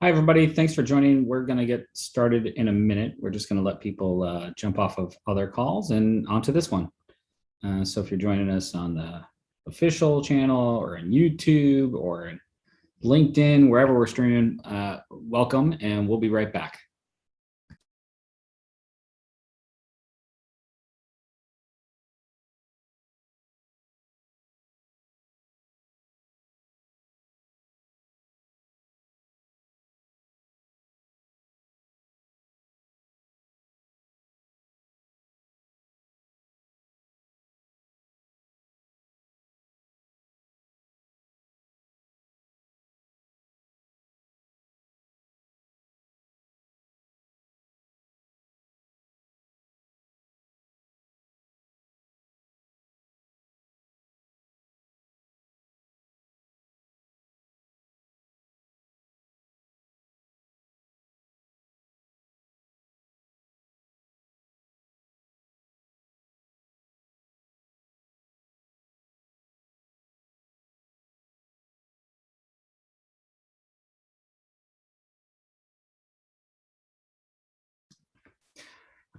Hi, everybody. Thanks for joining. We're going to get started in a minute. We're just going to let people jump off of other calls and onto this one. So if you're joining us on the official channel or in YouTube or in LinkedIn, wherever we're streaming, welcome, and we'll be right back.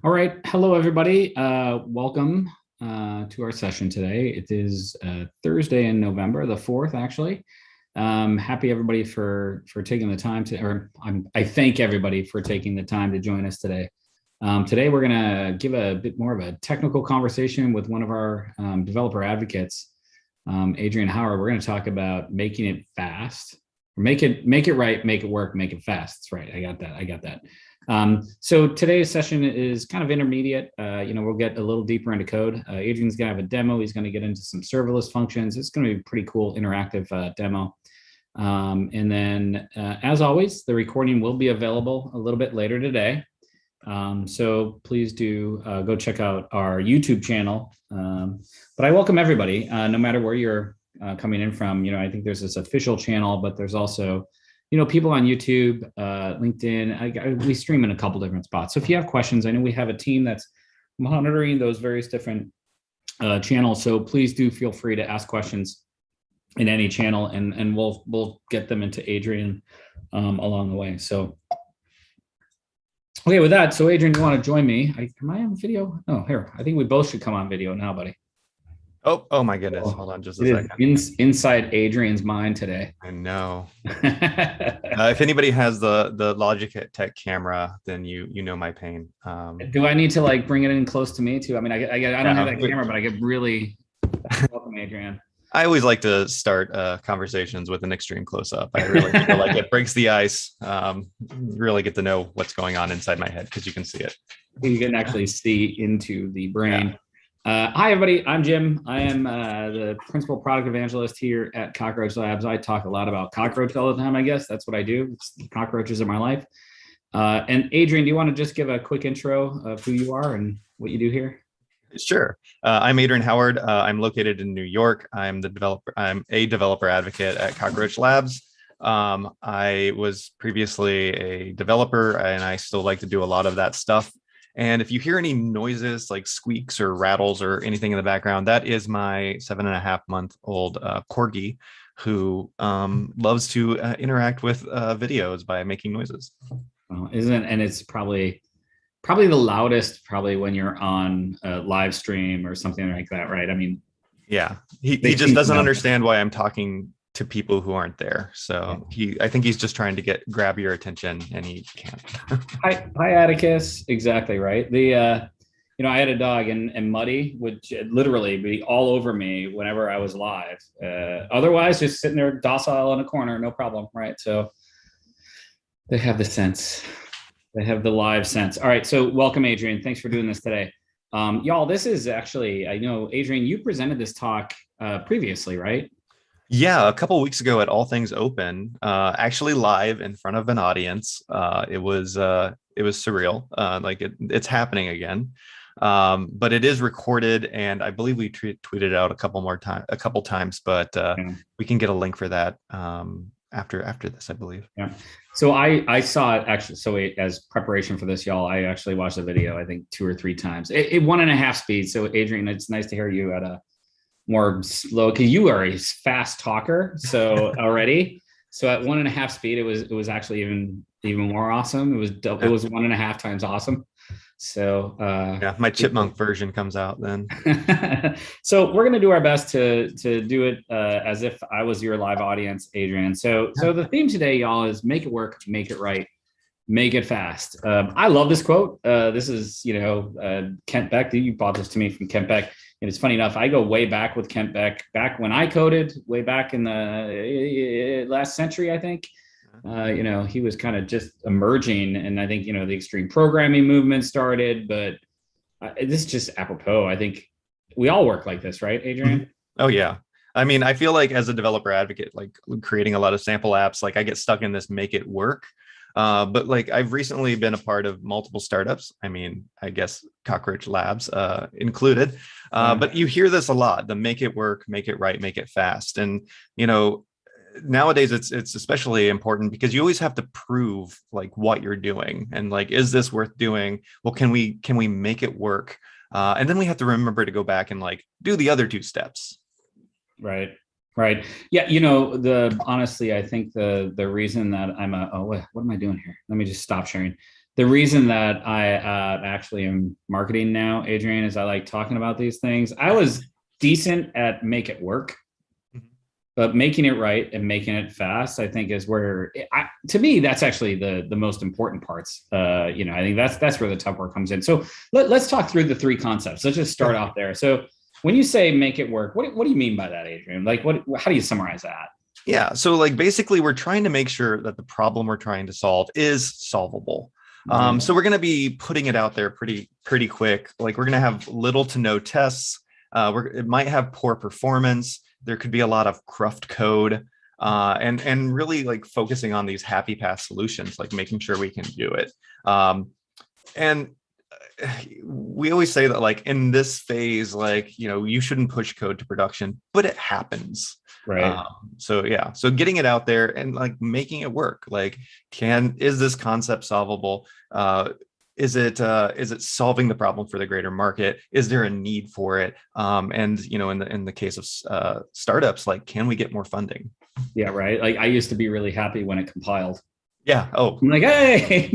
All right. Hello, everybody. Welcome to our session today. It is Thursday in November, the 4th, actually. Happy everybody for taking the time to, or I thank everybody for taking the time to join us today. Today, we're going to give a bit more of a technical conversation with one of our developer advocates, Adrian Howard. We're going to talk about making it fast, make it right, make it work, make it fast. That's right. I got that. So today's session is kind of intermediate. We'll get a little deeper into code. Adrian's gonna have a demo. He's gonna get into some serverless functions. It's gonna be a pretty cool interactive demo. And then, as always, the recording will be available a little bit later today. So please do go check out our YouTube channel. But I welcome everybody, no matter where you're coming in from. I think there's this official channel, but there's also people on YouTube, LinkedIn. We stream in a couple different spots. So if you have questions, I know we have a team that's monitoring those various different channels. So please do feel free to ask questions in any channel, and we'll get them into Adrian along the way. So, okay, with that, so Adrian, you want to join me? Am I on video? Oh, here. I think we both should come on video now, buddy. Oh my goodness. Hold on just a second. Inside Adrian's mind today. I know. If anybody has the Logitech Tech camera, then you know my pain. Do I need to bring it in close to me too? I mean, I don't have that camera, but I get really welcome, Adrian. I always like to start conversations with an extreme close up. I really feel like it breaks the ice. Really get to know what's going on inside my head because you can see it. You can actually see into the brain. Yeah. Hi, everybody. I'm Jim. I am the principal product evangelist here at Cockroach Labs. I talk a lot about cockroach all the time, I guess. That's what I do. Cockroaches are my life. And Adrian, do you want to just give a quick intro of who you are and what you do here? Sure. I'm Adrian Howard. I'm located in New York. I'm a developer advocate at Cockroach Labs. I was previously a developer, and I still like to do a lot of that stuff. And if you hear any noises like squeaks or rattles or anything in the background, that is my 7.5-month-old corgi who loves to interact with videos by making noises. Well, and it's probably the loudest when you're on a live stream or something like that, right? I mean, yeah, he just doesn't understand why I'm talking to people who aren't there. So I think he's just trying to grab your attention, and he can't. Hi, Atticus. Exactly right. I had a dog, and Muddy would literally be all over me whenever I was live. Otherwise, just sitting there docile in a corner, no problem, right? So they have the sense. They have the live sense. All right. So welcome, Adrian. Thanks for doing this today. Y'all, this is actually, I know, Adrian, you presented this talk previously, right? Yeah, a couple of weeks ago at All Things Open, actually live in front of an audience. It was surreal. It's happening again, but it is recorded, and I believe we tweeted out a couple times. But we can get a link for that after this, I believe. Yeah. So I saw it actually. So as preparation for this, y'all, I actually watched the video, I think 2 or 3 times. It 1.5 speed. So Adrian, it's nice to hear you at a more slow, because you are a fast talker. So already, So at 1.5 speed, it was actually even more awesome. It was 1.5 times awesome. So yeah, my chipmunk version comes out then. So we're gonna do our best to do it as if I was your live audience, Adrian. So the theme today, y'all, is make it work, make it right, make it fast. I love this quote. This is Kent Beck. You brought this to me from Kent Beck. And it's funny enough, I go way back with Kent Beck, back when I coded, way back in the last century, I think. He was kind of just emerging, and I think the extreme programming movement started. But this is just apropos. I think we all work like this, right, Adrian? Oh yeah. I mean, I feel like as a developer advocate, like creating a lot of sample apps, like I get stuck in this make it work. But like I've recently been a part of multiple startups. I mean, I guess Cockroach Labs included. But you hear this a lot: the make it work, make it right, make it fast. And nowadays it's especially important because you always have to prove like what you're doing and like, is this worth doing? Well, can we make it work? And then we have to remember to go back and like do the other two steps. Right. Yeah. Honestly, I think the reason that what am I doing here? Let me just stop sharing. The reason that I actually am marketing now, Adrian, is I like talking about these things. I was decent at make it work, but making it right and making it fast, I think, is where, to me, that's actually the most important parts. I think that's where the tough work comes in. So let's talk through the three concepts. Let's just start off there. So when you say make it work, what do you mean by that, Adrian? Like, how do you summarize that? Yeah. So like, basically, we're trying to make sure that the problem we're trying to solve is solvable. So we're going to be putting it out there pretty quick. Like we're going to have little to no tests. It might have poor performance. There could be a lot of cruft code, and really like focusing on these happy path solutions, like making sure we can do it. And we always say that like in this phase, like, you shouldn't push code to production, but it happens. Right. So getting it out there and like making it work. Like, is this concept solvable? Is it solving the problem for the greater market? Is there a need for it? And in the case of startups, like, can we get more funding? Yeah, right. Like I used to be really happy when it compiled. Yeah. Oh, I'm like, hey,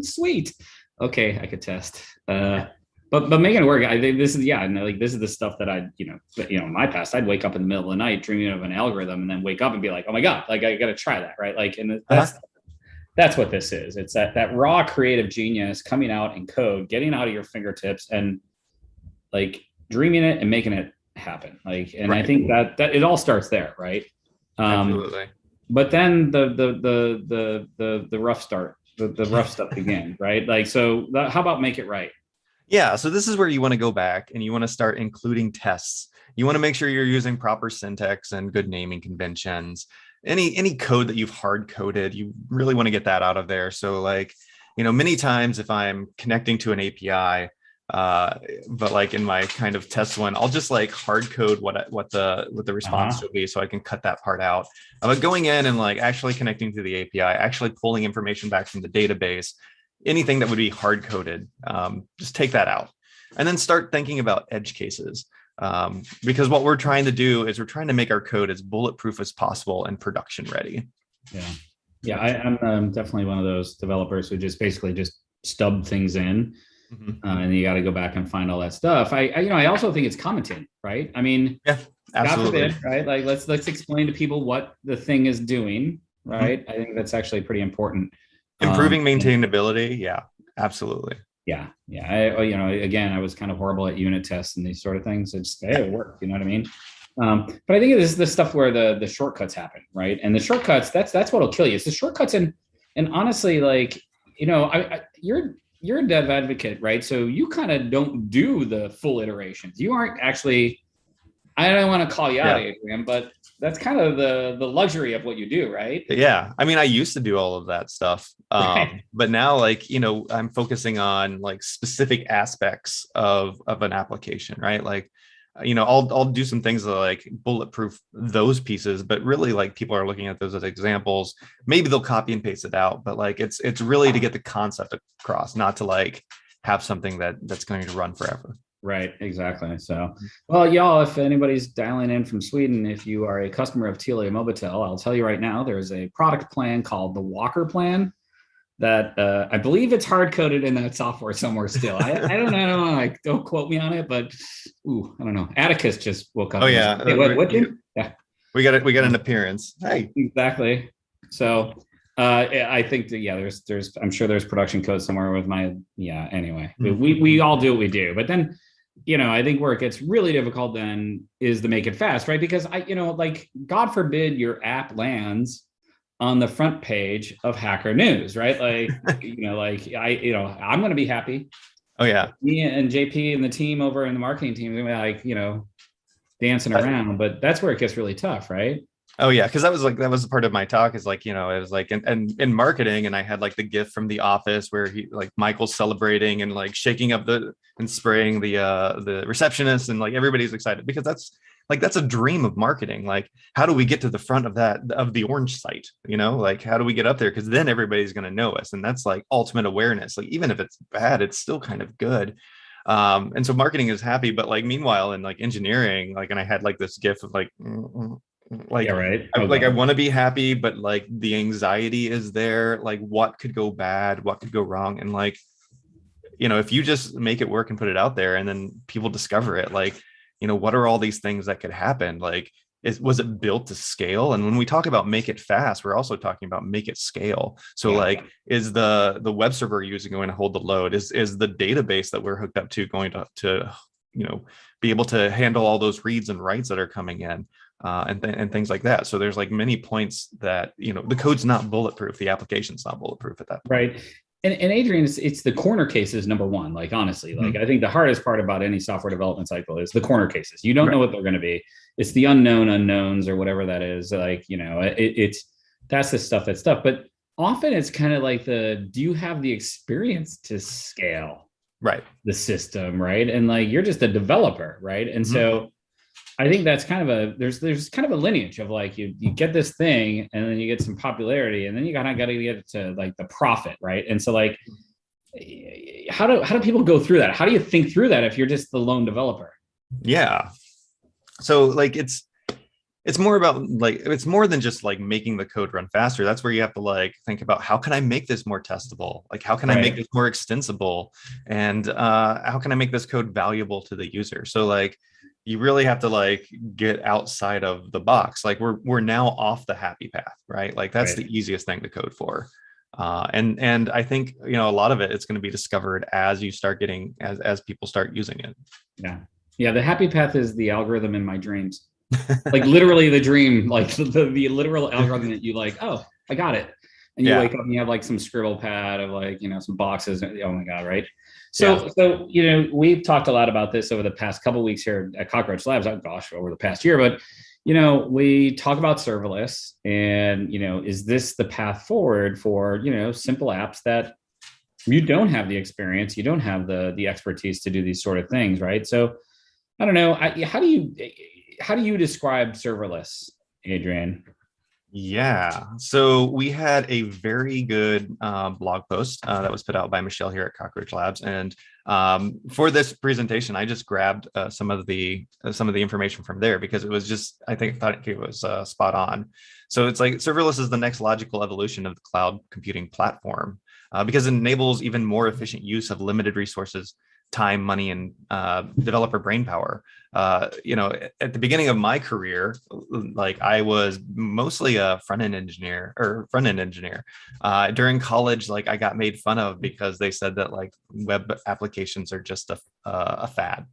sweet. Okay, I could test. But making it work, I think this is this is the stuff that in my past, I'd wake up in the middle of the night dreaming of an algorithm, and then wake up and be like, oh my god, like I got to try that, right? Like, and that's what this is. It's that raw creative genius coming out in code, getting out of your fingertips, and like dreaming it and making it happen. Like, and right. I think that it all starts there, right? Absolutely. But then the rough start, the rough stuff begins, right? Like, so how about make it right? Yeah. So this is where you want to go back and you want to start including tests. You want to make sure you're using proper syntax and good naming conventions. Any code that you've hard coded, you really want to get that out of there. So like, many times if I'm connecting to an API, but like in my kind of test one, I'll just like hard code what the response will be, so I can cut that part out. But going in and like actually connecting to the API, actually pulling information back from the database, anything that would be hard coded, just take that out, and then start thinking about edge cases. Because what we're trying to do is we're trying to make our code as bulletproof as possible and production ready. Yeah. I'm definitely one of those developers who just basically just stub things in. And you got to go back and find all that stuff. I also think it's commenting, right? I mean, yeah, absolutely. God forbid, right? Like let's explain to people what the thing is doing, right? I think that's actually pretty important. Improving maintainability, yeah, absolutely. Yeah. Again, I was kind of horrible at unit tests and these sort of things. It's it worked, you know what I mean? But I think this is the stuff where the shortcuts happen, right? And the shortcuts, that's what'll kill you. It's the shortcuts, and honestly, like, you're a dev advocate, right? So you kind of don't do the full iterations. You aren't actually, I don't want to call you out, Adrian, but that's kind of the luxury of what you do, right? Yeah. I mean, I used to do all of that stuff. But now, like, I'm focusing on like specific aspects of an application, right? Like, I'll do some things that like bulletproof those pieces, but really like people are looking at those as examples. Maybe they'll copy and paste it out, but like it's really to get the concept across, not to like have something that's going to run forever. Right, exactly. So, well, y'all, if anybody's dialing in from Sweden, if you are a customer of Telia Mobitel, I'll tell you right now, there's a product plan called the Walker plan that I believe it's hard coded in that software somewhere still. I don't know, like don't quote me on it, but I don't know. Atticus just woke up Oh and was yeah, like, hey, what Jim? Yeah, we got an appearance. Hey, exactly. So I think that yeah, there's I'm sure there's production code somewhere with my anyway. We all do what we do, but then I think where it gets really difficult then is to make it fast, right? Because like God forbid your app lands on the front page of Hacker News, right? Like, I'm going to be happy. Oh yeah. Me and JP and the team over in the marketing team, are like, dancing around, but that's where it gets really tough, right? Oh yeah, because that was part of my talk is like, it was like and in marketing, and I had like the gif from The Office where he like Michael's celebrating and like shaking up and spraying the receptionist, and like everybody's excited because that's a dream of marketing. Like, how do we get to the front of the orange site? Like how do we get up there? Because then everybody's going to know us, and that's like ultimate awareness. Like even if it's bad, it's still kind of good. And so marketing is happy, but like meanwhile in like engineering, like, and I had like this gif of like like, yeah, right. I want to be happy, but like the anxiety is there. Like what could go bad, what could go wrong, and like, if you just make it work and put it out there, and then people discover it, like, what are all these things that could happen? Like, was it built to scale? And when we talk about make it fast, we're also talking about make it scale. So like, is the web server we're using going to hold the load? Is the database that we're hooked up to going to be able to handle all those reads and writes that are coming in? And things like that. So there's like many points that, the code's not bulletproof. The application's not bulletproof at that point. Right. And Adrian, it's the corner cases, number one. Like, honestly, like I think the hardest part about any software development cycle is the corner cases. You don't know what they're going to be. It's the unknown unknowns or whatever that is. Like, that's the stuff that's tough. But often it's kind of like do you have the experience to scale the system, right? And like, you're just a developer, right? And so I think that's kind of there's kind of a lineage of like you get this thing and then you get some popularity and then you got to get it to like the profit, right? And so like how do people go through that? How do you think through that if you're just the lone developer? Yeah. So like it's more about like, it's more than just like making the code run faster. That's where you have to like think about how can I make this more testable? Like how can I make this more extensible? And how can I make this code valuable to the user? So like you really have to like get outside of the box. Like we're now off the happy path, right? Like that's the easiest thing to code for. And I think, a lot of it's going to be discovered as you start getting, as people start using it. Yeah. Yeah. The happy path is the algorithm in my dreams. Like literally the dream, like the literal algorithm that you like, oh, I got it. And you wake up and you have like some scribble pad of like, some boxes. Oh my God. Right. So, we've talked a lot about this over the past couple of weeks here at Cockroach Labs. Oh gosh, over the past year, but we talk about serverless, and is this the path forward for simple apps that you don't have the experience, you don't have the expertise to do these sort of things, right? So, I don't know. How do you describe serverless, Adrian? Yeah, so we had a very good blog post that was put out by Michelle here at Cockroach Labs, and for this presentation, I just grabbed some of the information from there because it was just I thought it was spot on. So it's like serverless is the next logical evolution of the cloud computing platform because it enables even more efficient use of limited resources, time, money, and developer brain power. At the beginning of my career, like I was mostly a front-end engineer. During college, like I got made fun of because they said that like web applications are just a fad.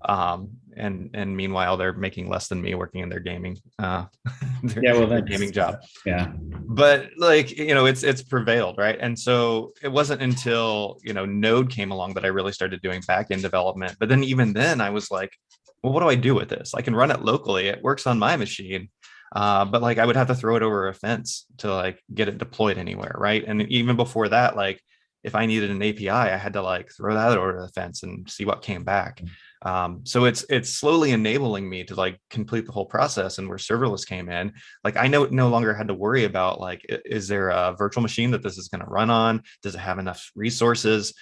And meanwhile, they're making less than me working in their gaming, their gaming job. Yeah. But like, it's prevailed, right? And so it wasn't until, Node came along that I really started doing back-end development. But then even then I was like, well, what do I do with this? I can run it locally. It works on my machine. But like, I would have to throw it over a fence to like get it deployed anywhere. Right. And even before that, like if I needed an API, I had to like throw that over the fence and see what came back. So it's slowly enabling me to like complete the whole process. And where serverless came in, like I no longer had to worry about like, is there a virtual machine that this is going to run on? Does it have enough resources?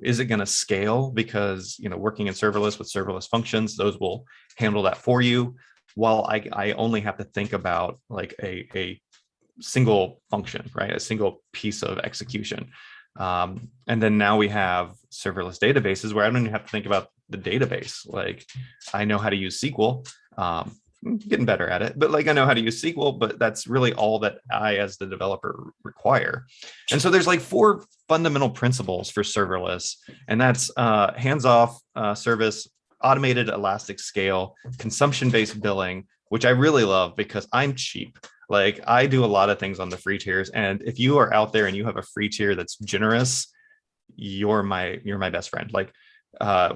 Is it going to scale? Because, working in serverless with serverless functions, those will handle that for you. While I only have to think about like a single function, right? A single piece of execution. And then now we have serverless databases where I don't even have to think about the database. Like I know how to use SQL, I'm getting better at it, but like I know how to use SQL, but that's really all that I as the developer require. And so there's like 4 fundamental principles for serverless, and that's hands-off service, automated elastic scale, consumption-based billing, which I really love because I'm cheap. Like I do a lot of things on the free tiers. And if you are out there and you have a free tier that's generous, you're my best friend. Like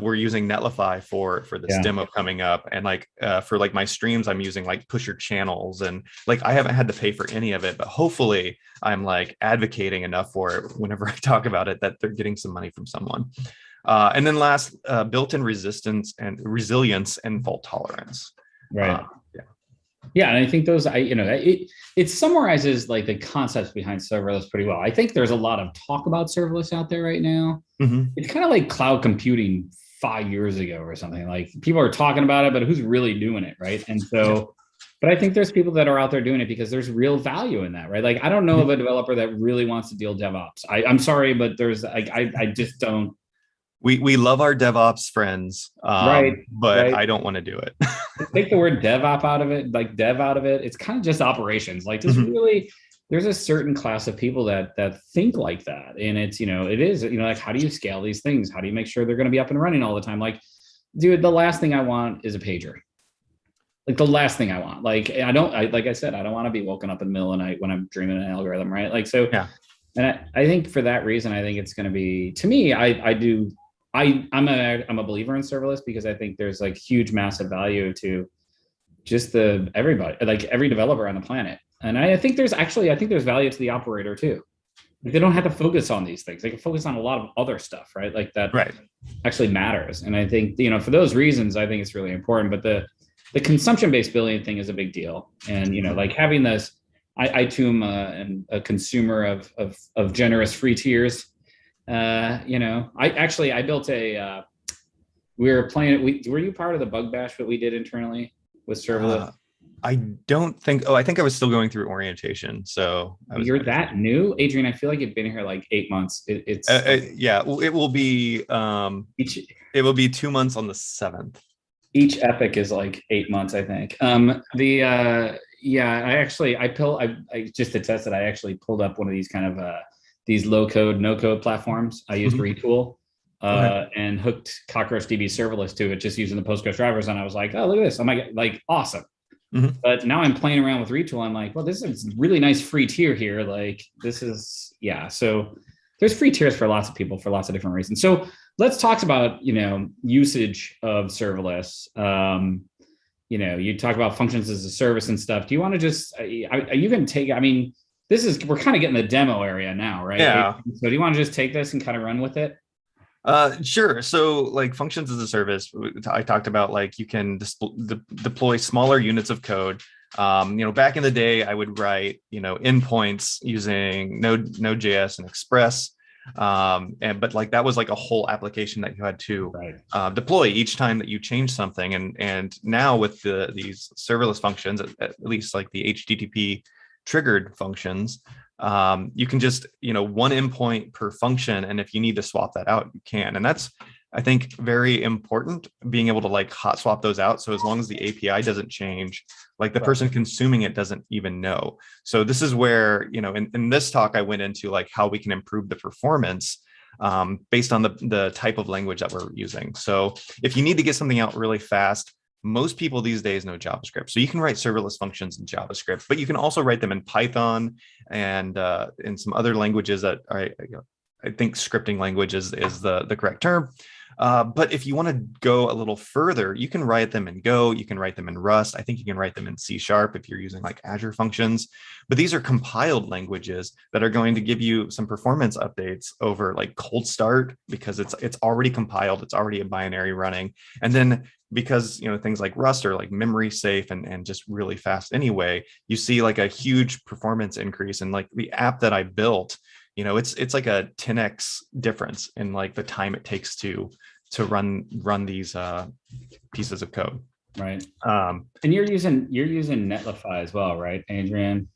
we're using Netlify for this demo coming up. And like for like my streams, I'm using like pusher channels, and like I haven't had to pay for any of it, but hopefully I'm like advocating enough for it whenever I talk about it that they're getting some money from someone. And then last, built-in resilience and fault tolerance. Right. Yeah, and I think those, it summarizes like the concepts behind serverless pretty well. I think there's a lot of talk about serverless out there right now. Mm-hmm. It's kind of like cloud computing 5 years ago or something. Like people are talking about it, but who's really doing it, right? And so, but I think there's people that are out there doing it because there's real value in that, right? Like I don't know of a developer that really wants to deal DevOps. I'm sorry, but there's like I just don't. We love our DevOps friends, right? I don't want to do it. Take the word DevOps out of it, like dev out of it. It's kind of just operations. Like this really, there's a certain class of people that think like that, and it's it is like how do you scale these things? How do you make sure they're going to be up and running all the time? Like, dude, the last thing I want is a pager. Like the last thing I want. Like like I said, I don't want to be woken up in the middle of the night when I'm dreaming an algorithm, right? Like so. Yeah. And I think for that reason, I think it's going to be, to me, I'm a believer in serverless because I think there's like huge, massive value to just everybody, like every developer on the planet. And I think there's value to the operator too. Like they don't have to focus on these things. They can focus on a lot of other stuff, right? Like that actually matters. And I think, for those reasons, I think it's really important. But the consumption-based billing thing is a big deal. And, like having this, I too am a consumer of generous free tiers. I built we were playing it. Were you part of the bug bash that we did internally with serverless? I don't think, I think I was still going through orientation. So you're that new, Adrian. I feel like you've been here like 8 months. It's it will be, it will be 2 months on the 7th. Each epic is like 8 months, I think. I just to test it, I actually pulled up one of these kind of, these low code, no code platforms. I used Retool and hooked CockroachDB Serverless to it, just using the Postgres drivers. And I was like, oh, look at this. I'm like, awesome. But now I'm playing around with Retool. I'm like, well, this is really nice free tier here. Like this is, So there's free tiers for lots of people for lots of different reasons. So let's talk about, usage of serverless. You talk about functions as a service and stuff. Do you want to just, are you going to take, we're kind of getting the demo area now, right? Yeah. So do you want to just take this and kind of run with it? Sure. So like functions as a service, I talked about like you can deploy smaller units of code. Back in the day, I would write, endpoints using Node.js and Express. But like that was like a whole application that you had to deploy each time that you change something. And now with these serverless functions, at least like the HTTP triggered functions, you can just, one endpoint per function. And if you need to swap that out, you can. And that's, I think, very important, being able to like hot swap those out. So as long as the API doesn't change, like the person consuming it doesn't even know. So this is where, in this talk, I went into like how we can improve the performance based on the type of language that we're using. So if you need to get something out really fast, most people these days know JavaScript. So you can write serverless functions in JavaScript, but you can also write them in Python and in some other languages that I think scripting language is the correct term. But if you want to go a little further, you can write them in Go, you can write them in Rust. I think you can write them in C# if you're using like Azure functions. But these are compiled languages that are going to give you some performance updates over like cold start, because it's already compiled, it's already a binary running. And then because things like Rust are like memory safe and just really fast anyway, you see like a huge performance increase. And like the app that I built, it's like a 10x difference in like the time it takes to run these pieces of code. Right. And you're using Netlify as well, right, Adrian?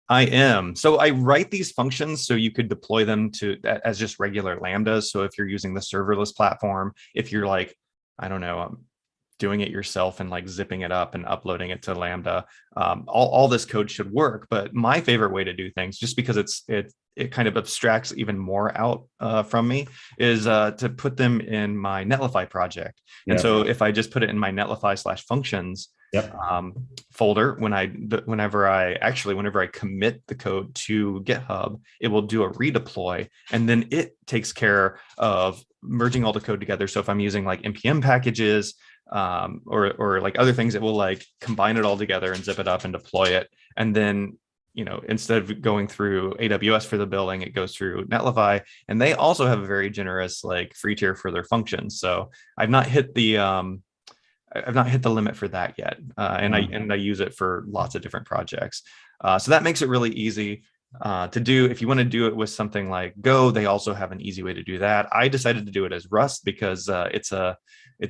I am. So I write these functions so you could deploy them as just regular Lambdas. So if you're using the serverless platform, if you're like, I don't know, doing it yourself and like zipping it up and uploading it to Lambda, all this code should work. But my favorite way to do things, just because it kind of abstracts even more out from me, is to put them in my Netlify project. Yep. And so if I just put it in my Netlify/functions folder, whenever I commit the code to GitHub, it will do a redeploy, and then it takes care of merging all the code together. So if I'm using like npm packages, or like other things, it will like combine it all together and zip it up and deploy it. And then, instead of going through AWS for the billing, it goes through Netlify, and they also have a very generous like free tier for their functions. So I've not hit the limit for that yet. And I use it for lots of different projects. So that makes it really easy to do. If you want to do it with something like Go, they also have an easy way to do that. I decided to do it as Rust because it's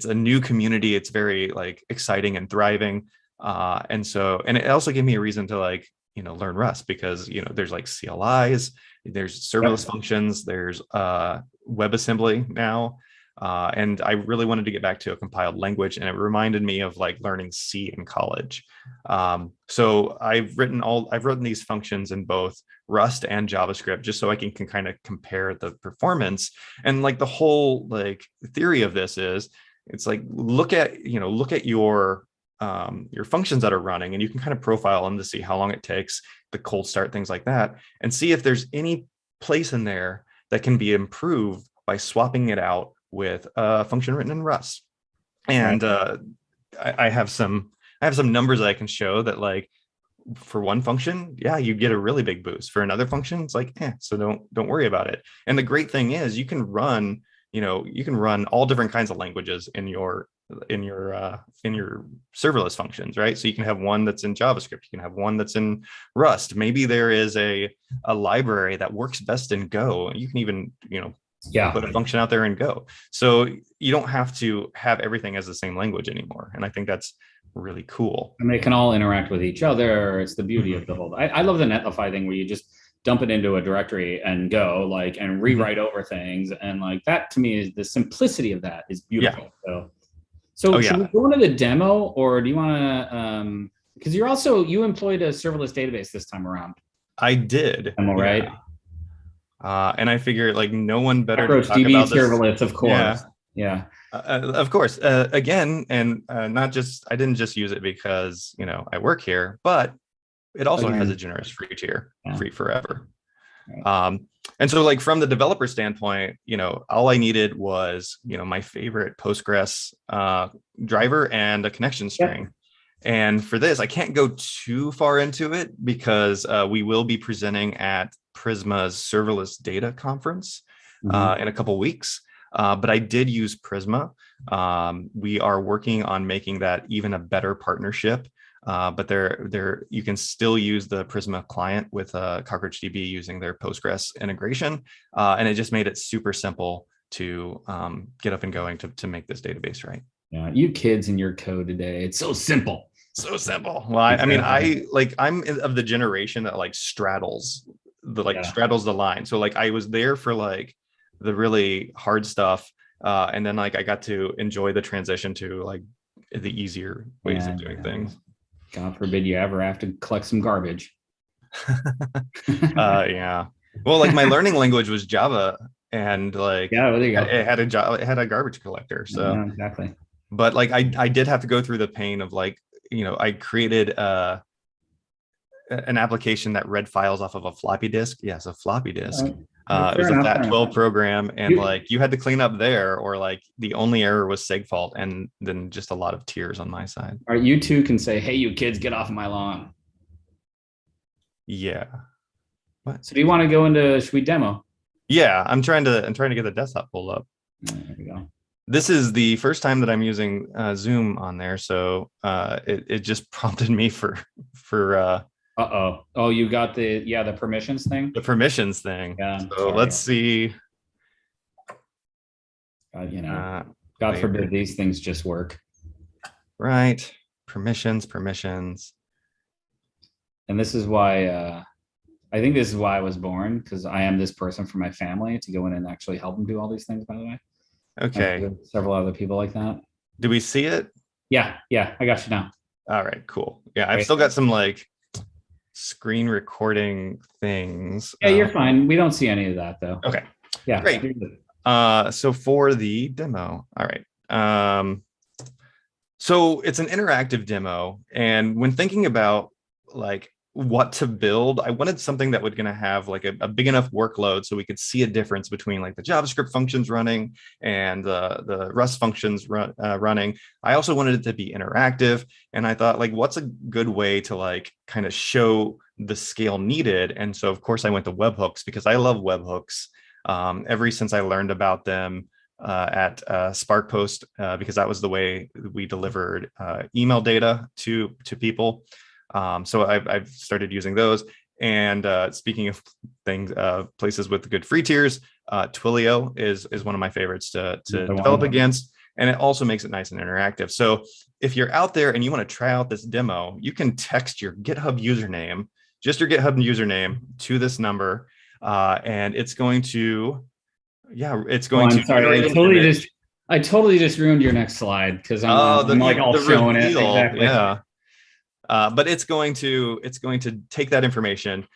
a new community. It's very like exciting and thriving. And it also gave me a reason to like, learn Rust, because, there's like CLIs, there's serverless functions, there's WebAssembly now. And I really wanted to get back to a compiled language, and it reminded me of like learning C in college. So I've written these functions in both Rust and JavaScript, just so I can kind of compare the performance. And like the whole like theory of this is, it's like, look at your functions that are running, and you can kind of profile them to see how long it takes, the cold start, things like that, and see if there's any place in there that can be improved by swapping it out with a function written in Rust. And I have some numbers that I can show that, like, for one function, you get a really big boost. For another function, it's like, so don't worry about it. And the great thing is, you can run all different kinds of languages in your serverless functions, right? So you can have one that's in JavaScript, you can have one that's in Rust. Maybe there is a library that works best in Go. You can even put a function out there in Go. So you don't have to have everything as the same language anymore. And I think that's really cool. And they can all interact with each other. It's the beauty of the whole. I love the Netlify thing, where you just dump it into a directory and go and rewrite over things. And like that, to me, is the simplicity of that is beautiful. So should we go into the demo, or do you want to, because you employed a serverless database this time around. I did. Am I right? And I figured like no one better to talk CockroachDB about Serverless, of course. Yeah. Of course. Again, and I didn't just use it because, I work here, but it also has a generous free tier, free forever. Right. And so like from the developer standpoint, all I needed was, my favorite Postgres driver and a connection string. Yep. And for this, I can't go too far into it because we will be presenting at Prisma's serverless data conference in a couple of weeks. But I did use Prisma. We are working on making that even a better partnership. But you can still use the Prisma client with CockroachDB using their Postgres integration. And it just made it super simple to get up and going to make this database right. Yeah, you kids in your code today, it's so simple. So simple. Well, I'm of the generation that like straddles the line. So like I was there for like the really hard stuff. And then like I got to enjoy the transition to like the easier ways of doing things. God forbid you ever have to collect some garbage. Well, like my learning language was Java, and like there you go. It had a garbage collector. So exactly. But like I did have to go through the pain of like, I created an application that read files off of a floppy disk. Yes, a floppy disk. It was a Fair enough. FAT12 program, and like you had to clean up there, or like the only error was segfault, and then just a lot of tears on my side. All right, you two can say, "Hey, you kids, get off of my lawn." Yeah. What? So do you want to go into? Should we demo? Yeah, I'm trying to get the desktop pulled up. There we go. This is the first time that I'm using Zoom on there, so it just prompted me for Oh, you got the permissions thing. The permissions thing. Yeah. So sorry. let's see. God forbid these things just work. Right. Permissions. And this is why I think this is why I was born, because I am this person for my family to go in and actually help them do all these things, by the way. Okay. Several other people like that. Do we see it? Yeah, I got you now. All right, cool. Yeah, I've still got some like screen recording things. Yeah, you're fine. We don't see any of that though. Okay. Yeah. Great. So for the demo, all right. So it's an interactive demo, and when thinking about like what to build, I wanted something that would going to have like a big enough workload so we could see a difference between like the JavaScript functions running and the Rust functions running. I also wanted it to be interactive, and I thought, like, what's a good way to like kind of show the scale needed? And so of course I went to webhooks, because I love webhooks. Ever since I learned about them at SparkPost, because that was the way we delivered email data to people. So I've started using those. And speaking of things, places with good free tiers, Twilio is one of my favorites to develop against. And it also makes it nice and interactive. So if you're out there and you want to try out this demo, you can text your GitHub username, just your GitHub username, to this number. And it's going to, sorry, I totally just ruined your next slide, because I'm like all showing it. Exactly. Yeah. But it's going to take that information,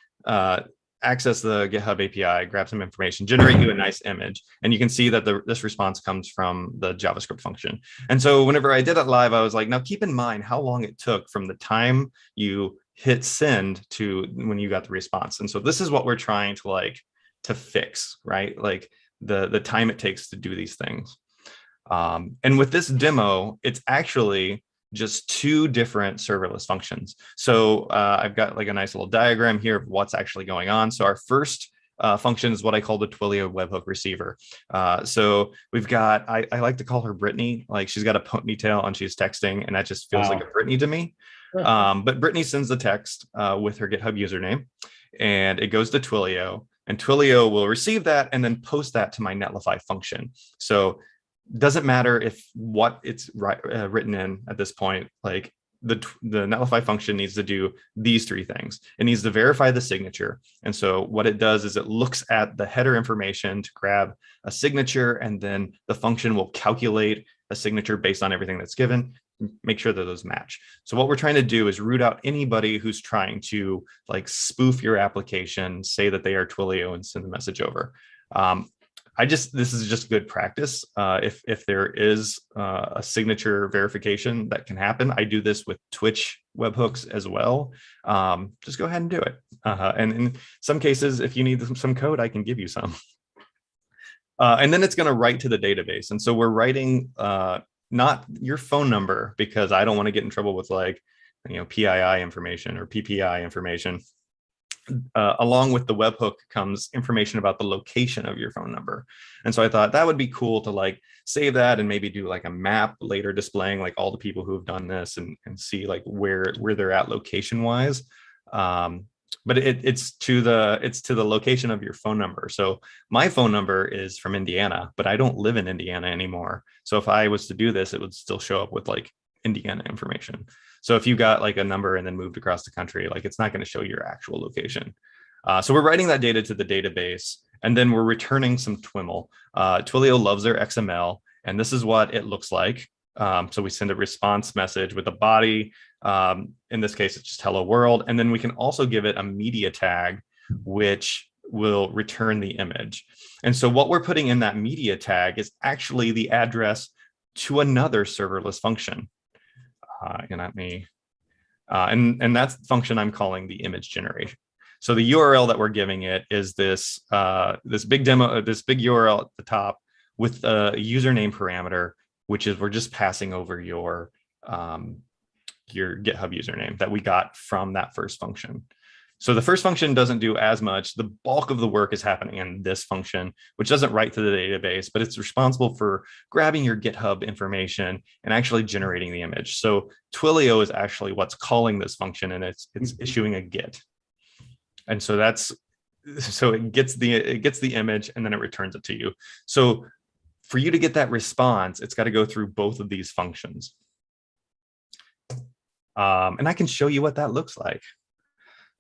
access the GitHub API, grab some information, generate you a nice image. And you can see that this response comes from the JavaScript function. And so whenever I did it live, I was like, now keep in mind how long it took from the time you hit send to when you got the response. And so this is what we're trying to fix, right? Like the time it takes to do these things. And with this demo, it's actually just two different serverless functions. So I've got like a nice little diagram here of what's actually going on. So our first function is what I call the Twilio webhook receiver. So we've got, I like to call her Brittany, like she's got a ponytail and she's texting, and that just feels like a Brittany to me. But Brittany sends the text with her GitHub username, and it goes to Twilio, and Twilio will receive that and then post that to my Netlify function. So doesn't matter if what it's written in at this point, like the Netlify function needs to do these three things. It needs to verify the signature. And so what it does is it looks at the header information to grab a signature, and then the function will calculate a signature based on everything that's given, make sure that those match. So what we're trying to do is root out anybody who's trying to like spoof your application, say that they are Twilio, and send the message over. This is just good practice. If there is a signature verification that can happen, I do this with Twitch webhooks as well. Just go ahead and do it. And in some cases, if you need some code, I can give you some. And then it's going to write to the database. And so we're writing not your phone number, because I don't want to get in trouble with like, PII information or PPI information. Along with the webhook comes information about the location of your phone number. And so I thought that would be cool to like save that and maybe do like a map later displaying like all the people who have done this, and see like where they're at location wise. But it's to the location of your phone number. So my phone number is from Indiana, but I don't live in Indiana anymore. So if I was to do this, it would still show up with like Indiana information. So if you got like a number and then moved across the country, like it's not going to show your actual location. So we're writing that data to the database, and then we're returning some TWIML. Twilio loves their XML, and this is what it looks like. So we send a response message with a body. In this case, it's just hello world. And then we can also give it a media tag, which will return the image. And so what we're putting in that media tag is actually the address to another serverless function. And that's the function I'm calling the image generation. So the URL that we're giving it is this this big URL at the top with a username parameter, which is we're just passing over your GitHub username that we got from that first function. So the first function doesn't do as much. The bulk of the work is happening in this function, which doesn't write to the database, but it's responsible for grabbing your GitHub information and actually generating the image. So Twilio is actually what's calling this function, and it's issuing a Git. And so it gets the image and then it returns it to you. So for you to get that response, it's got to go through both of these functions. And I can show you what that looks like.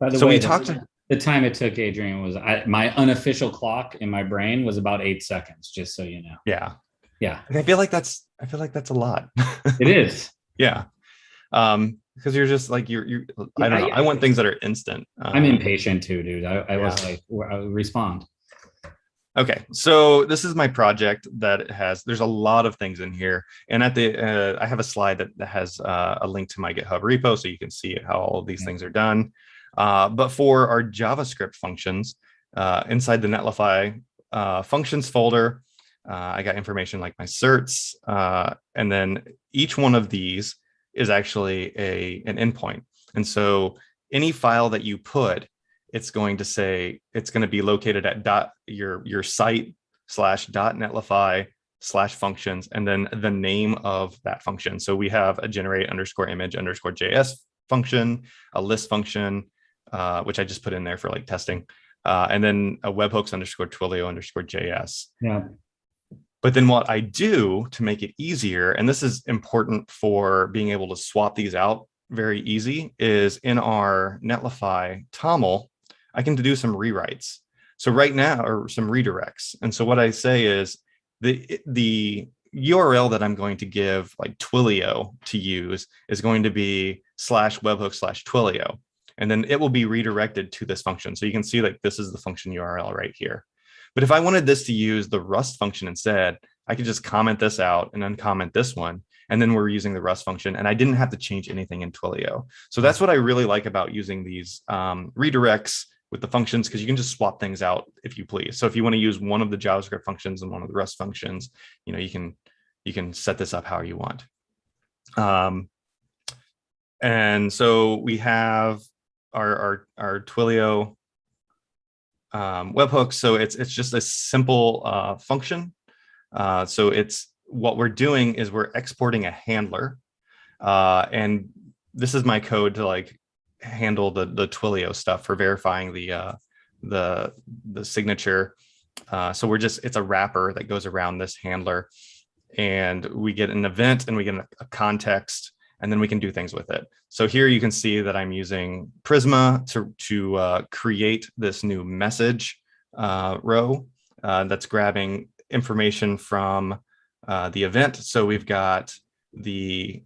By the way, the time it took, Adrian, was my unofficial clock in my brain was about 8 seconds, just so you know. Yeah. I feel like that's a lot. It is. Yeah. Because you're just like I don't know. I want things that are instant. I'm impatient too, dude. I was like, I respond. Okay, so this is my project that there's a lot of things in here, and at the I have a slide that has a link to my GitHub repo, so you can see how all of these things are done. But for our JavaScript functions, inside the Netlify functions folder, I got information like my certs, and then each one of these is actually an endpoint. And so any file that you put, it's going to say it's going to be located at your site /netlify/functions, and then the name of that function. So we have a generate _image_JS function, a list function, which I just put in there for like testing, and then a webhooks _Twilio_JS. Yeah. But then what I do to make it easier, and this is important for being able to swap these out very easy, is in our Netlify TOML, I can do some rewrites. So right now, or some redirects. And so what I say is the URL that I'm going to give like Twilio to use is going to be /webhook/Twilio. And then it will be redirected to this function. So you can see like this is the function URL right here. But if I wanted this to use the Rust function instead, I could just comment this out and uncomment this one. And then we're using the Rust function, and I didn't have to change anything in Twilio. So that's what I really like about using these redirects with the functions, because you can just swap things out if you please. So if you want to use one of the JavaScript functions and one of the Rust functions, you can set this up however you want. And so we have our Twilio webhooks. So it's just a simple function. So it's what we're doing is we're exporting a handler, and this is my code to like handle the Twilio stuff for verifying the signature. So it's a wrapper that goes around this handler, and we get an event and we get a context, and then we can do things with it. So here you can see that I'm using Prisma to create this new message row that's grabbing information from the event. So we've got the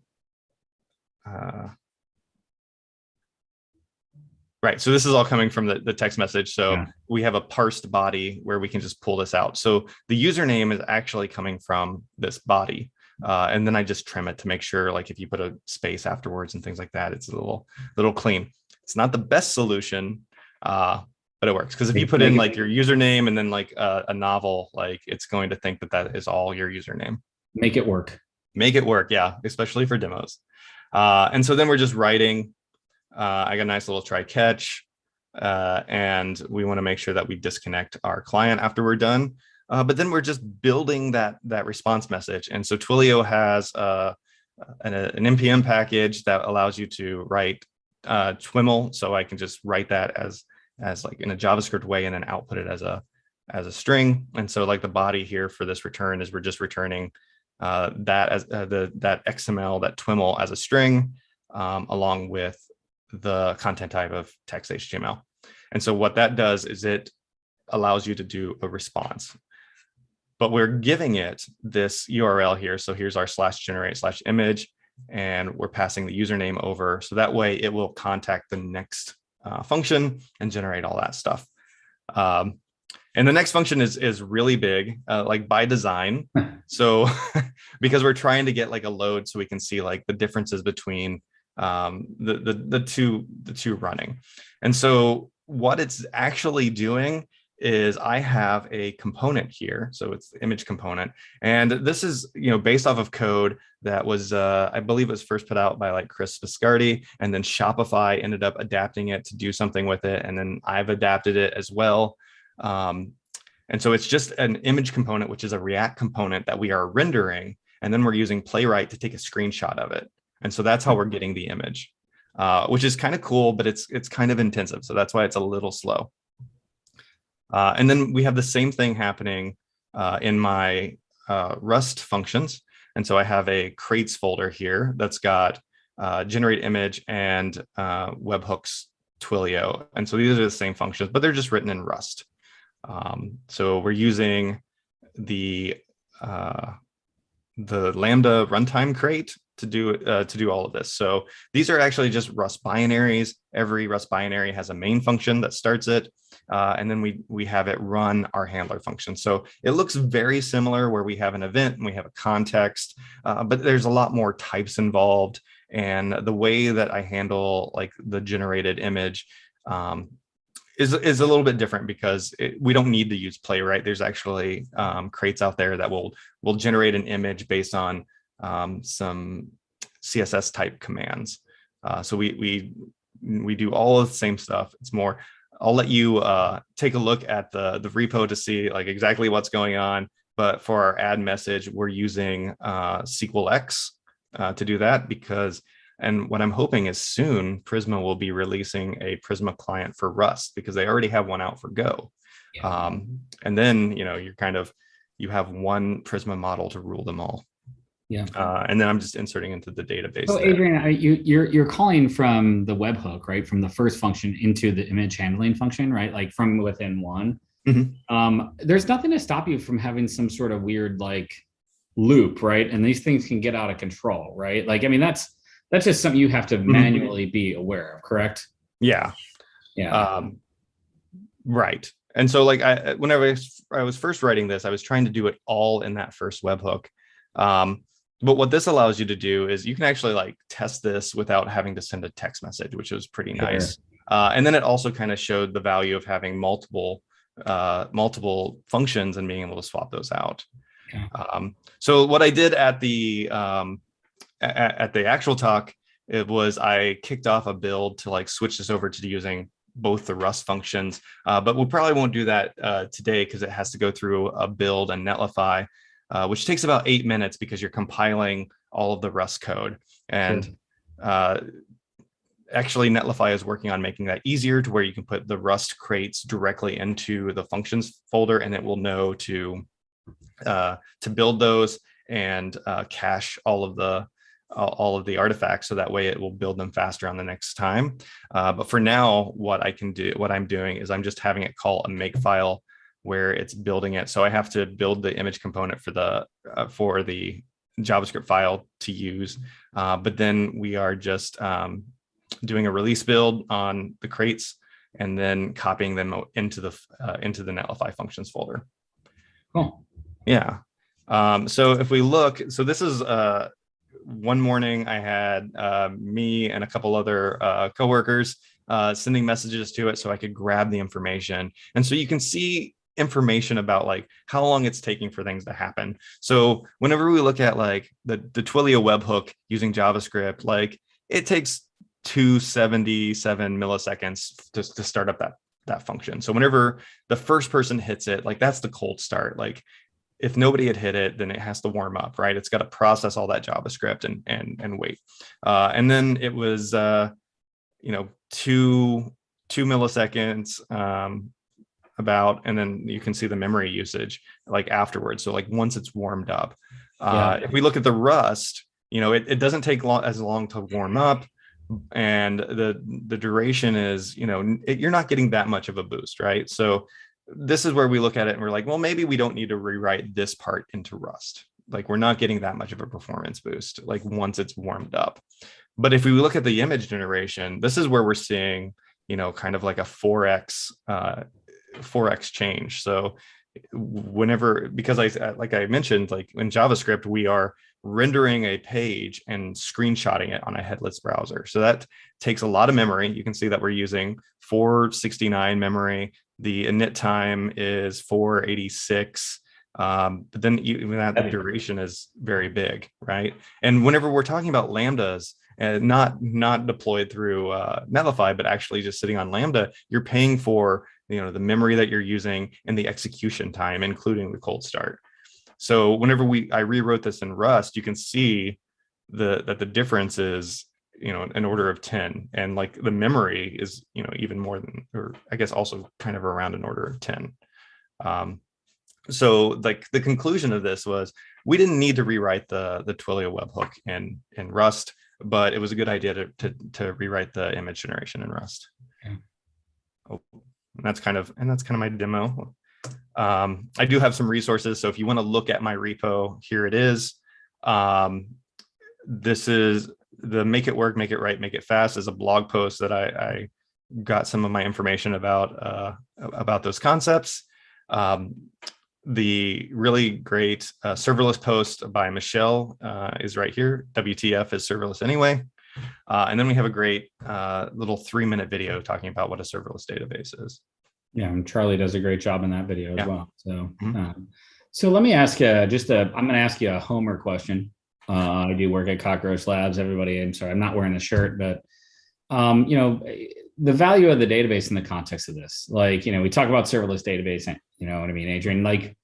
right. So this is all coming from the text message. So we have a parsed body where we can just pull this out. So the username is actually coming from this body. And then I just trim it to make sure, like if you put a space afterwards and things like that, it's a little clean. It's not the best solution, but it works. Because if you put in like your username and then like a novel, like it's going to think that is all your username. Make it work. Make it work, yeah, especially for demos. And so then we're just writing. I got a nice little try catch, and we want to make sure that we disconnect our client after we're done. But then we're just building that response message. And so Twilio has an NPM package that allows you to write TWIML. So I can just write that as like in a JavaScript way and then output it as a string. And so like the body here for this return is we're just returning that as that XML, that TWIML as a string, along with the content type of text HTML. And so what that does is it allows you to do a response. But we're giving it this URL here. So here's our /generate/image, and we're passing the username over. So that way it will contact the next function and generate all that stuff. And the next function is really big, like by design. So because we're trying to get like a load so we can see like the differences between the two running. And so what it's actually doing is I have a component here. So it's the image component. And this is, based off of code that was, I believe it was first put out by like Chris Biscardi, and then Shopify ended up adapting it to do something with it. And then I've adapted it as well. And so it's just an image component, which is a React component that we are rendering. And then we're using Playwright to take a screenshot of it. And so that's how we're getting the image, which is kind of cool, but it's kind of intensive. So that's why it's a little slow. And then we have the same thing happening in my Rust functions. And so I have a crates folder here that's got generate image and webhooks Twilio. And so these are the same functions, but they're just written in Rust. So we're using the Lambda runtime crate to do all of this. So these are actually just Rust binaries. Every Rust binary has a main function that starts it. And then we have it run our handler function. So it looks very similar where we have an event and we have a context, but there's a lot more types involved. And the way that I handle like the generated image is a little bit different because we don't need to use Playwright. There's actually crates out there that will generate an image based on some CSS type commands. So we do all of the same stuff. It's more, I'll let you take a look at the repo to see like exactly what's going on. But for our add message, we're using SQLX to do that and what I'm hoping is soon Prisma will be releasing a Prisma client for Rust because they already have one out for Go. Yeah. And then, you have one Prisma model to rule them all. Yeah. And then I'm just inserting into the database. So Adrian, you're calling from the webhook, right? From the first function into the image handling function, right? Like from within one. Mm-hmm. There's nothing to stop you from having some sort of weird like loop, right? And these things can get out of control, right? Like, I mean, that's just something you have to manually be aware of, correct? Yeah. Yeah. Right. And so like whenever I was first writing this, I was trying to do it all in that first webhook. But what this allows you to do is you can actually like test this without having to send a text message, which was pretty nice. And then it also kind of showed the value of having multiple functions and being able to swap those out. Okay. So what I did at the actual talk, it was I kicked off a build to like switch this over to using both the Rust functions, but we probably won't do that today because it has to go through a build and Netlify, which takes about 8 minutes because you're compiling all of the Rust code. And actually Netlify is working on making that easier to where you can put the Rust crates directly into the functions folder, and it will know to build those and cache all of the artifacts, so that way it will build them faster on the next time. But for now, what I'm doing is I'm just having it call a makefile where it's building it. So I have to build the image component for the JavaScript file to use. But then we are just doing a release build on the crates and then copying them into the Netlify functions folder. Cool. Yeah. So if we look, so this is one morning I had me and a couple other coworkers sending messages to it so I could grab the information. And so you can see information about like how long it's taking for things to happen. So whenever we look at like the Twilio webhook using JavaScript, like it takes 277 milliseconds to start up that function. So whenever the first person hits it, like that's the cold start. Like if nobody had hit it, then it has to warm up, right? It's got to process all that JavaScript and wait. And then it was, 2 milliseconds about, and then you can see the memory usage like afterwards. So like once it's warmed up, if we look at the Rust, it doesn't take as long to warm up. And the duration is, you're not getting that much of a boost, right? So this is where we look at it and we're like, well, maybe we don't need to rewrite this part into Rust. Like we're not getting that much of a performance boost, like once it's warmed up. But if we look at the image generation, this is where we're seeing, kind of like a 4x change. So whenever, because like I mentioned, like in JavaScript, we are rendering a page and screenshotting it on a headless browser. So that takes a lot of memory. You can see that we're using 469 memory. The init time is 486. But then even that duration is very big, right? And whenever we're talking about Lambdas, and not deployed through Netlify, but actually just sitting on Lambda, you're paying for the memory that you're using and the execution time, including the cold start. So whenever I rewrote this in Rust, you can see that the difference is an order of 10, and like the memory is even more than, or I guess also kind of around an order of 10. So like the conclusion of this was we didn't need to rewrite the Twilio webhook in Rust, but it was a good idea to rewrite the image generation in Rust. Okay. Oh, and that's kind of my demo. I do have some resources, so if you want to look at my repo, here it is. This is the Make It Work, Make It Right, Make It Fast is a blog post that I got some of my information about those concepts. The really great serverless post by Michelle is right here. WTF is serverless anyway. And then we have a great little 3-minute video talking about what a serverless database is. Yeah, and Charlie does a great job in that video as well. So, so let me ask you I'm going to ask you a Homer question. I do work at Cockroach Labs. Everybody, I'm sorry, I'm not wearing the shirt, but the value of the database in the context of this, like, we talk about serverless database, and you know what I mean, Adrian, like,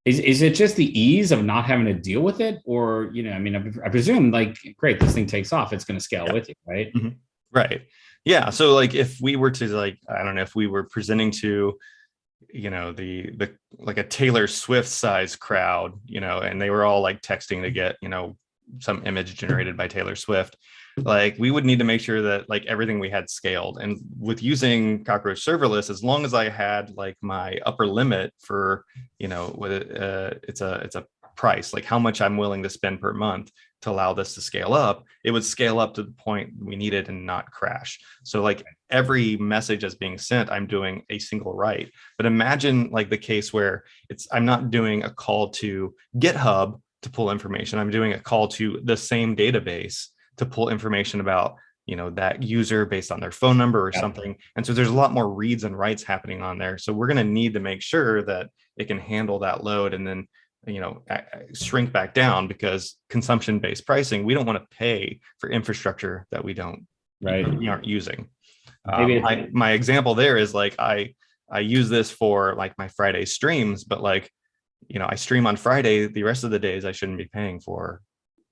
is it just the ease of not having to deal with it? Or, I presume, like, great, this thing takes off, it's going to scale with you, right? Mm-hmm. Right. Yeah. So like if we were to I don't know, if we were presenting to, the like a Taylor Swift size crowd, and they were all like texting to get, some image generated by Taylor Swift, like we would need to make sure that like everything we had scaled. And with using Cockroach Serverless, as long as I had like my upper limit for, it's a price, like how much I'm willing to spend per month to allow this to scale up, it would scale up to the point we needed and not crash. So like every message that's being sent, I'm doing a single write. But imagine like the case where I'm not doing a call to GitHub to pull information. I'm doing a call to the same database to pull information about, that user based on their phone number or something. And so there's a lot more reads and writes happening on there. So we're going to need to make sure that it can handle that load and then, shrink back down, because consumption-based pricing, we don't want to pay for infrastructure that we aren't using. My example there is like, I use this for like my Friday streams, but like, I stream on Friday, the rest of the days I shouldn't be paying for.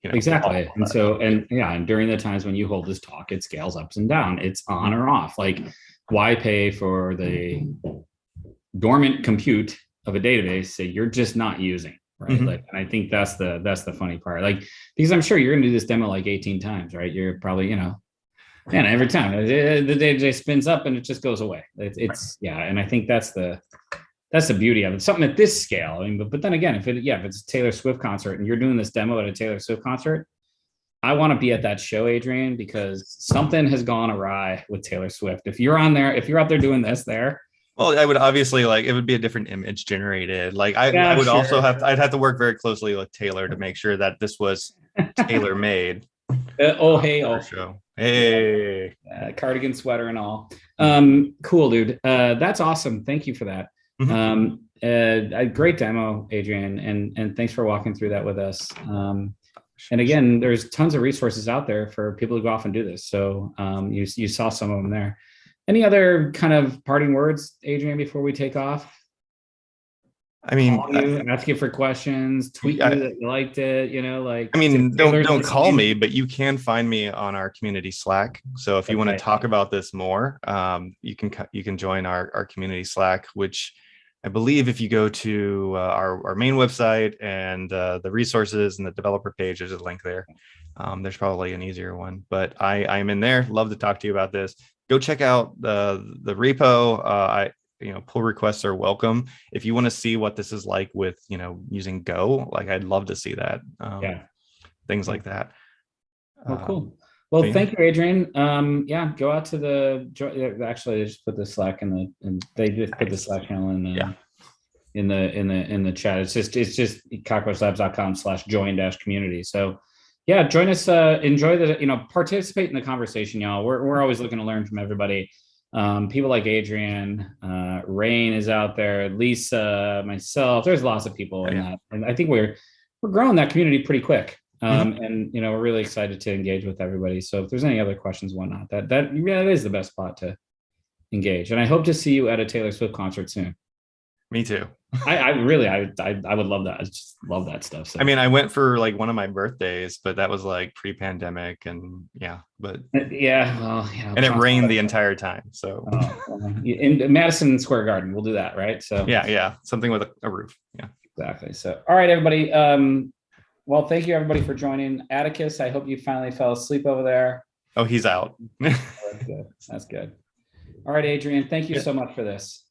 Exactly. And so, and during the times when you hold this talk, it scales ups and down. It's on or off. Like, why pay for the dormant compute of a database that you're just not using, right? Mm-hmm. Like, and I think that's the funny part. Like, because I'm sure you're going to do this demo like 18 times, right? You're probably, every time the database spins up and it just goes away. It's and I think that's the beauty of it. Something at this scale. I mean, but then again, if it's a Taylor Swift concert and you're doing this demo at a Taylor Swift concert, I want to be at that show, Adrian, because something has gone awry with Taylor Swift. If you're out there doing this there. Well, I would obviously it would be a different image generated. Like I would also I'd have to work very closely with Taylor to make sure that this was tailor made. Show. Hey, cardigan sweater and all. Cool, dude. That's awesome. Thank you for that. Mm-hmm. A great demo, Adrian, and thanks for walking through that with us. And again, there's tons of resources out there for people to go off and do this. So you saw some of them there. Any other kind of parting words, Adrian, before we take off? I mean, ask you for questions, tweet you that you liked it, I mean, don't call me, but you can find me on our community Slack. So if you want to talk about this more, you can join our community Slack, which I believe if you go to our main website and the resources and the developer page, there's a link there. There's probably an easier one, but I'm in there. Love to talk to you about this. Go check out the repo. Pull requests are welcome. If you want to see what this is like with, using Go, like I'd love to see that. Things like that. Oh, cool. Well, thank you, Adrian. Go out to actually they just put the Slack in and they just put the Slack channel in. in the chat. It's just cockroachlabs.com/join-community. So yeah, join us, enjoy participate in the conversation, y'all. We're always looking to learn from everybody. People like Adrian, Rain is out there, Lisa, myself. There's lots of people in that, and I think we're growing that community pretty quick. And we're really excited to engage with everybody. So if there's any other questions, whatnot, that is the best spot to engage. And I hope to see you at a Taylor Swift concert soon. Me too. I really would love that. I just love that stuff. So. I mean, I went for like one of my birthdays, but that was like pre-pandemic, and and it rained the entire time. So in Madison Square Garden, we'll do that, right? So something with a roof. Yeah, exactly. So all right, everybody. Well, thank you everybody for joining. Atticus, I hope you finally fell asleep over there. Oh, he's out. That's good. All right, Adrian, thank you so much for this.